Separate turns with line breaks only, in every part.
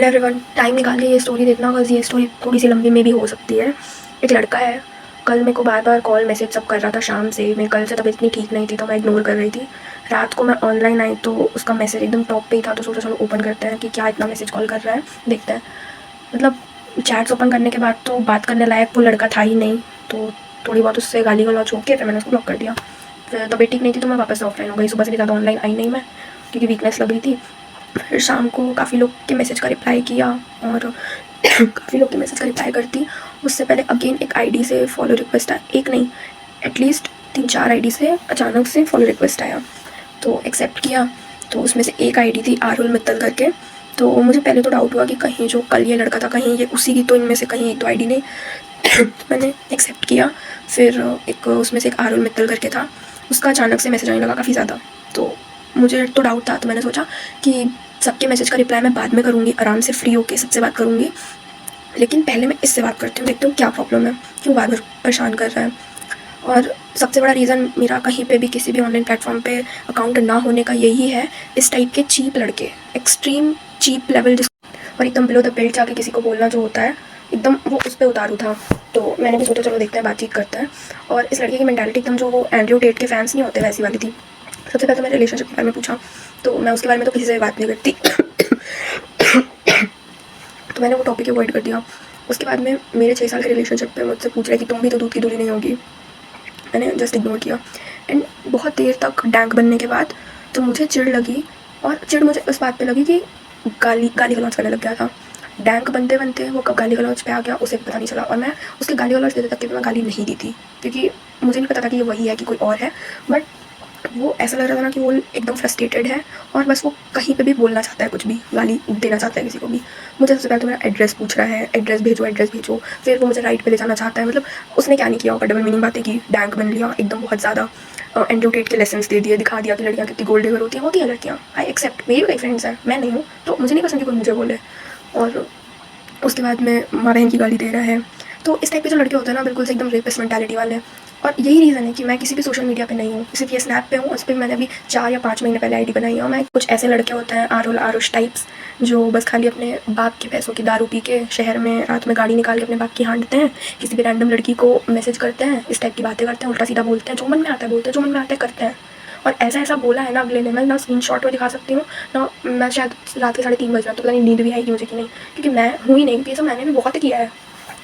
Hello everyone, time निकाल के ये स्टोरी देखना, बस ये स्टोरी थोड़ी सी लंबी में भी हो सकती है। एक लड़का है, कल मेरे को बार बार कॉल मैसेज सब कर रहा था। शाम से मैं कल से तबीयत इतनी ठीक नहीं थी तो मैं इग्नोर कर रही थी। रात को मैं ऑनलाइन आई तो उसका मैसेज एकदम टॉप पे ही था, तो सोचा चलो ओपन करते हैं कि क्या इतना मैसेज कॉल कर रहा है, देखते हैं। मतलब चैट्स ओपन करने के बाद तो बात करने लायक वो लड़का था ही नहीं, तो थोड़ी बहुत उससे गाली गलौज हो के फिर मैंने उसको ब्लॉक कर दिया। फिर तबीयत ठीक नहीं थी तो मैं वापस ऑफलाइन हो गई। सुबह से भी ज़्यादा ऑनलाइन आई नहीं मैं, क्योंकि वीकनेस लग रही थी। फिर शाम को काफ़ी लोग के मैसेज का रिप्लाई किया और काफ़ी लोग के मैसेज का रिप्लाई करती। उससे पहले अगेन एक आईडी से फॉलो रिक्वेस्ट आया, एक नहीं एटलीस्ट 3-4 आईडी से अचानक से फॉलो रिक्वेस्ट आया, तो एक्सेप्ट किया। तो उसमें से एक आईडी थी आरुल मित्तल करके। तो मुझे पहले तो डाउट हुआ कि कहीं जो कल ये लड़का था कहीं ये उसी की तो इनमें से कहीं एक दो आईडी नहीं। तो मैंने एक्सेप्ट किया। फिर एक उसमें से एक आरुल मित्तल करके था, उसका अचानक से मैसेज आने लगा काफ़ी ज़्यादा। तो मुझे तो डाउट था, तो मैंने सोचा कि सबके मैसेज का रिप्लाई मैं बाद में करूँगी, आराम से फ्री होके सबसे बात करूँगी, लेकिन पहले मैं इससे बात करती हूँ, देखती हूँ क्या प्रॉब्लम है, क्यों बार बार परेशान कर रहा है। और सबसे बड़ा रीज़न मेरा कहीं पे भी किसी भी ऑनलाइन प्लेटफॉर्म पे अकाउंट ना होने का यही है, इस टाइप के चीप लड़के, एक्सट्रीम चीप लेवल और एकदम बिलो द बेल्ट जाके किसी को बोलना जो होता है, एकदम वो उस पर उतारू था। तो मैंने भी सोचा चलो देखते हैं, बातचीत करते हैं। और इस लड़के की मेंटालिटी एकदम जो वो एंड्रयू टेट के फैंस नहीं होते वैसी वाली थी। सबसे पहले तो मैंने रिलेशनशिप के बारे में पूछा, तो मैं उसके बारे में तो किसी से बात नहीं करती तो मैंने वो टॉपिक अवॉइड कर दिया। उसके बाद में मेरे 6 साल के रिलेशनशिप पे मुझसे पूछ रहे कि तुम भी तो दूध की दूली नहीं होगी, मैंने जस्ट इग्नोर किया। एंड बहुत देर तक डैंक बनने के बाद तो मुझे चिढ़ लगी, और चिढ़ मुझे उस बात पे लगी कि गाली गलौज करने लग गया था। डैंक बनते बनते वो कब गाली गलौज पे आ गया उसे पता नहीं चला, और मैं उसके गाली गलौज देते तक के भी मैं गाली नहीं दी थी, क्योंकि मुझे नहीं पता था कि ये वही है कि कोई और है। बट वो ऐसा लग रहा था ना कि वो एकदम फ्रस्ट्रेटेड है और बस वो कहीं पे भी बोलना चाहता है, कुछ भी गाली देना चाहता है किसी को भी। मुझे सबसे पहले तो मेरा एड्रेस पूछ रहा है, एड्रेस भेजो एड्रेस भेजो। फिर वो मुझे राइट पे ले जाना चाहता है। मतलब उसने क्या नहीं किया होगा, डबल मीनिंग बातें की, डैंक बन लिया एकदम बहुत ज़्यादा, एंड्रयू टेट के लेसन्स दे दिए, दिखा दिया कि लड़कियाँ कितनी गोल्ड डिगर होती हैं लड़कियाँ। आई एक्सेप्ट, मेरी कई फ्रेंड्स हैं, मैं नहीं हूँ, तो मुझे नहीं पसंद कि कोई मुझे बोले। और उसके बाद में माँ बहन की गाली दे रहा है। तो इस टाइप के जो लड़के होते हैं ना, बिल्कुल से एकदम रेपिस्ट मेंटालिटी वाले। और यही रीज़न है कि मैं किसी भी सोशल मीडिया पे नहीं हूँ, सिर्फ ये स्नैप पे हूँ। उस पर मैंने अभी 4 या 5 महीने पहले आईडी बनाई है। और मैं कुछ ऐसे लड़के होते हैं आरुष टाइप्स, जो बस खाली अपने बाप के पैसों की दारू पी के शहर में रात में गाड़ी निकाल के अपने बाप की हाँटते हैं, किसी भी रैंडम लड़की को मैसेज करते हैं, इस टाइप की बातें करते हैं, उल्टा सीधा बोलते हैं, जो मन में आता है बोलते हैं, जो मन में आता है करते हैं। और ऐसा ऐसा बोला है ना अगले ने, मैं ना स्क्रीनशॉट में दिखा सकती हूँ ना। मैं शायद रात के 3:30 बज रहा, तो पता नहीं नींद भी आएगी मुझे कि नहीं, क्योंकि मैं हूँ ही नहीं, क्योंकि ये सब मैंने भी बहुत किया है।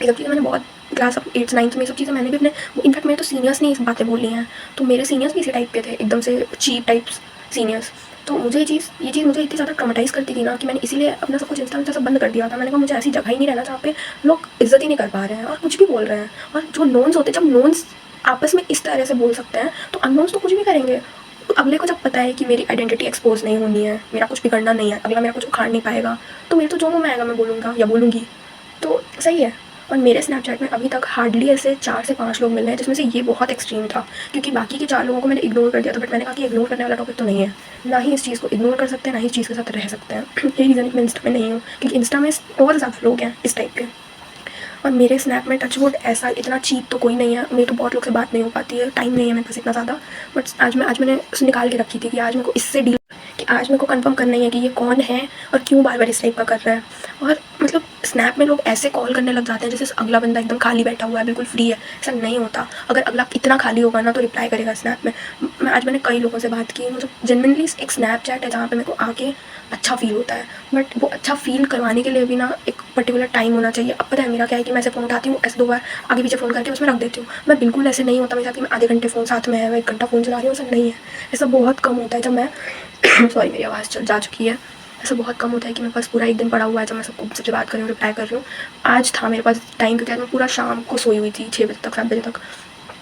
ये सब चीज़ें मैंने बहुत क्लास 8th 9th में, ये सब चीज़ें मैंने भी अपने, इनफैक्ट मेरे तो सीनियर्स ने ये सब बातें बोली हैं। तो मेरे सीनियर्स भी इसी टाइप के थे, एकदम से चीप टाइप्स सीनियर्स। तो मुझे ये चीज़ मुझे इतनी ज़्यादा ट्रॉमेटाइज़ करती थी ना, कि मैंने इसीलिए अपना सब कुछ इंस्टा सब बंद कर दिया था। मैंने कहा मुझे ऐसी जगह ही नहीं रहना जहाँ पे लोग इज्जत ही नहीं कर पा रहे हैं और कुछ भी बोल रहे हैं। और जो नोन्स होते हैं, जब नोन्स आपस में इस तरह से बोल सकते हैं, तो अननोन्स तो कुछ भी करेंगे। तो अगले को जब पता है कि मेरी आइडेंटिटी एक्सपोज नहीं होनी है, मेरा कुछ बिगड़ना नहीं है, अगला मेरा कुछ उखाड़ नहीं पाएगा, तो मेरे तो जो मुँह में आएगा मैं बोलूँगा या बोलूँगी, तो सही है। और मेरे स्नैपचैट में अभी तक हार्डली ऐसे 4 से 5 लोग मिल रहे हैं, जिसमें से ये बहुत एक्सट्रीम था, क्योंकि बाकी के 4 लोगों को मैंने इग्नोर कर दिया था। बट मैंने कहा कि इग्नोर करने वाला टॉपिक तो नहीं है, ना ही इस चीज़ को इग्नोर कर सकते हैं, ना ही इस चीज़ के साथ रह सकते हैं। यही रीज़न मैं इंस्टा में नहीं हूँ, क्योंकि इंस्टा में और ज़्यादा लोग हैं इस टाइप के। और मेरे स्नैप में टचवुड ऐसा इतना चीप तो कोई नहीं है। मेरी तो बहुत लोग से बात नहीं हो पाती है, टाइम नहीं है मेरे पास इतना ज़्यादा। बट आज मैंने उसे निकाल के रखी थी कि आज मेरे को इससे डील, कि आज मेरे को कंफर्म करना ही है कि ये कौन है और क्यों बार बार इस टाइप का कर रहा है। और मतलब स्नैप में लोग ऐसे कॉल करने लग जाते हैं जैसे अगला बंदा एकदम खाली बैठा हुआ है, बिल्कुल फ्री है। ऐसा नहीं होता। अगर अगला इतना खाली होगा ना तो रिप्लाई करेगा स्नैप में। आज मैंने कई लोगों से बात की, मतलब जेन्युइनली एक स्नैपचैट है जहाँ पे मेरे को आके अच्छा फील होता है। बट वो अच्छा फील करवाने के लिए भी ना एक पर्टिकुलर टाइम होना चाहिए। अब पता है मेरा क्या है कि मैं ऐसे फ़ोन उठाती हूँ, ऐसे 2 बार आगे पीछे फ़ोन करके उसमें रख देती हूँ। मैं बिल्कुल ऐसे नहीं होता मेरे साथ कि मैं आधे घंटे फ़ोन साथ में है, मैं 1 घंटा फ़ोन चला रही हूँ, ऐसा नहीं है। ऐसा बहुत कम होता है जब मैं सॉरी मेरी आवाज़ चल जा चुकी है। ऐसा बहुत कम होता है कि मेरे पास पूरा एक दिन पड़ा हुआ है जब मैं सबसे बात कर रही हूँ, रिप्लाई कर रही हूँ। आज था मेरे पास टाइम, क्योंकि आज मैं पूरा शाम को सोई हुई थी, 6 बजे तक 7 बजे तक।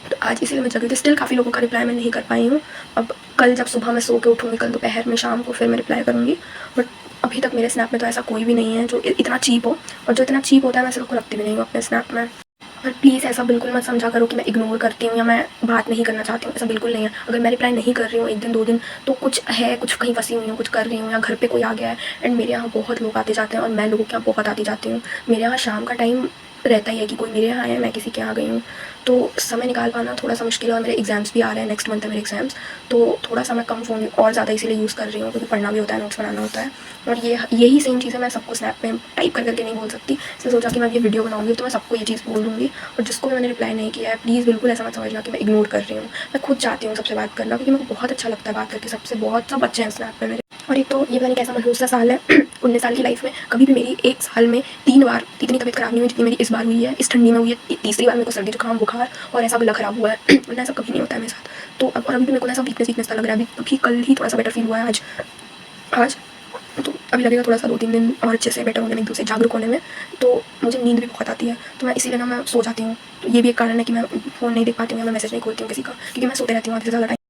तो आज इसीलिए मैं जगी थी। स्टिल काफ़ी लोगों का रिप्लाई मैं नहीं कर पाई हूँ। अब कल जब सुबह मैं सो के उठूँगी, कल दोपहर में, शाम को, फिर मैं रिप्लाई करूँगी। बट अभी तक मेरे स्नैप में तो ऐसा कोई भी नहीं है जो इतना चीप हो। और जो इतना चीप होता है मैं सिर्फ को रखती भी नहीं हूँ अपने स्नैप में। और प्लीज़ ऐसा बिल्कुल मत समझा करो कि मैं इग्नोर करती हूँ या मैं बात नहीं करना चाहती हूँ, ऐसा बिल्कुल नहीं है। अगर मैं रिप्लाई नहीं कर रही हूँ 1 दिन 2 दिन, तो कुछ है, कुछ कहीं फंसी हुई हूँ, कुछ कर रही हूँ, या घर पे कोई आ गया है। एंड मेरे यहाँ बहुत लोग आते जाते हैं और मैं लोगों के यहाँ बहुत आती जाती हूँ। मेरे यहाँ शाम का टाइम रहता ही है कि कोई मेरे यहाँ है, मैं किसी के यहाँ गई हूँ, तो समय निकाल पाना थोड़ा सा मुश्किल है। और मेरे एग्ज़ाम्स भी आ रहे हैं, नेक्स्ट मंथ है मेरे एग्ज़ाम्स, तो थोड़ा सा मैं कम फ़ोन और ज़्यादा इसीलिए यूज़ कर रही हूँ क्योंकि पढ़ना भी होता है, नोट्स बनाना होता है। और यही सेम चीज़ें मैं सबको स्नैप में टाइप कर करके नहीं बोल सकती, इसलिए सोचा कि मैं ये वीडियो बनाऊँगी तो मैं सबको ये चीज़ बोल दूँगी। और जिसको भी मैंने रिप्लाई नहीं किया है, प्लीज़ बिल्कुल ऐसा मत समझना कि मैं इग्नोर कर रही हूँ। मैं खुद चाहती हूँ सबसे बात करना, क्योंकि मेरे को बहुत अच्छा लगता है बात करके सबसे, बहुत सब अच्छे हैं स्नैप पे मेरे। और एक तो ये पता नहीं कैसा मनहूस सा साल है 19 साल की लाइफ में कभी भी मेरी एक साल में 3 बार इतनी तबीयत खराब नहीं हुई जितनी मेरी इस बार हुई है। इस ठंडी में हुई है, तीसरी बार मेरे को सर्दी जुकाम बुखार और ऐसा गला खराब हुआ है वरना ऐसा कभी नहीं होता है मेरे साथ। तो अब और अभी भी मेरे को ऐसा वीकनेस सा लग रहा है। अभी कल ही थोड़ा सा बेटर फील हुआ है, आज तो अभी लगेगा थोड़ा सा 2-3 दिन और अच्छे से बेटर होने में, एकदम से जागरूक होने में। तो मुझे नींद भी बहुत आती है, तो मैं इसीलिए ना मैं सो जाती हूँ। तो ये भी एक कारण है कि मैं फ़ोन नहीं देख पाती हूँ या मैं मैसेज नहीं खोलती हूँ किसी का, क्योंकि मैं सोते रहती हूँ आधे से ज़्यादा टाइम।